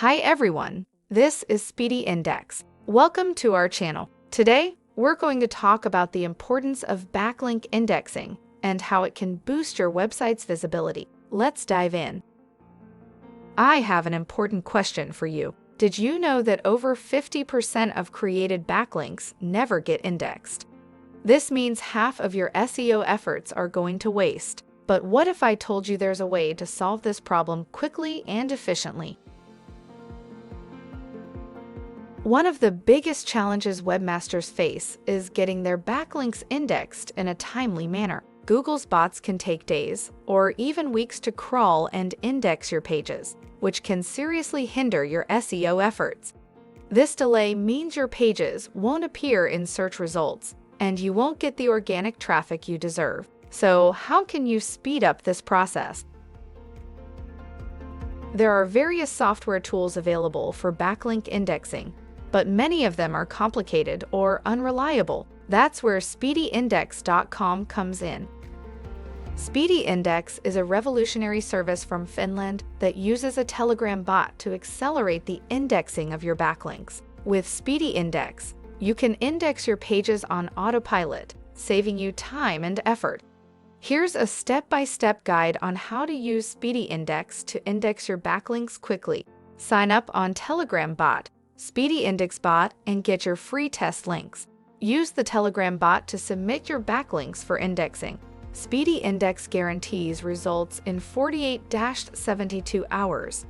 Hi everyone, this is SpeedyIndex. Welcome to our channel. Today, we're going to talk about the importance of backlink indexing and how it can boost your website's visibility. Let's dive in. I have an important question for you. Did you know that over 50% of created backlinks never get indexed? This means half of your SEO efforts are going to waste. But what if I told you there's a way to solve this problem quickly and efficiently? One of the biggest challenges webmasters face is getting their backlinks indexed in a timely manner. Google's bots can take days or even weeks to crawl and index your pages, which can seriously hinder your SEO efforts. This delay means your pages won't appear in search results, and you won't get the organic traffic you deserve. So, how can you speed up this process? There are various software tools available for backlink indexing, but many of them are complicated or unreliable. That's where SpeedyIndex.com comes in. SpeedyIndex is a revolutionary service from Finland that uses a Telegram bot to accelerate the indexing of your backlinks. With SpeedyIndex, you can index your pages on autopilot, saving you time and effort. Here's a step-by-step guide on how to use SpeedyIndex to index your backlinks quickly. Sign up on Telegram bot, SpeedyIndex bot, and get your free test links. Use the Telegram bot to submit your backlinks for indexing. SpeedyIndex guarantees results in 48-72 hours.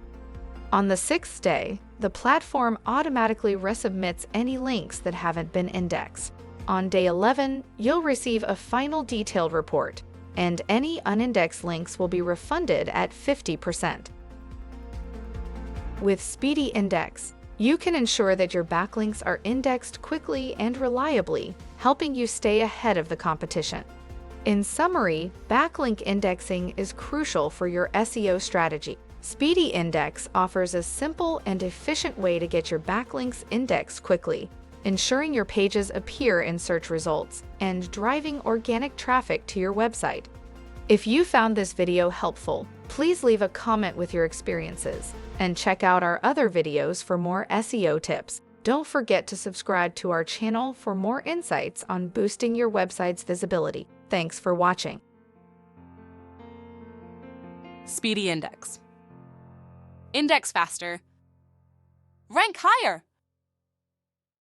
On the 6th day, the platform automatically resubmits any links that haven't been indexed. On day 11, you'll receive a final detailed report, and any unindexed links will be refunded at 50%. With SpeedyIndex, you can ensure that your backlinks are indexed quickly and reliably, helping you stay ahead of the competition. In summary, backlink indexing is crucial for your SEO strategy. SpeedyIndex offers a simple and efficient way to get your backlinks indexed quickly, ensuring your pages appear in search results and driving organic traffic to your website. If you found this video helpful, please leave a comment with your experiences and check out our other videos for more SEO tips. Don't forget to subscribe to our channel for more insights on boosting your website's visibility. Thanks for watching. SpeedyIndex. Index faster. Rank higher.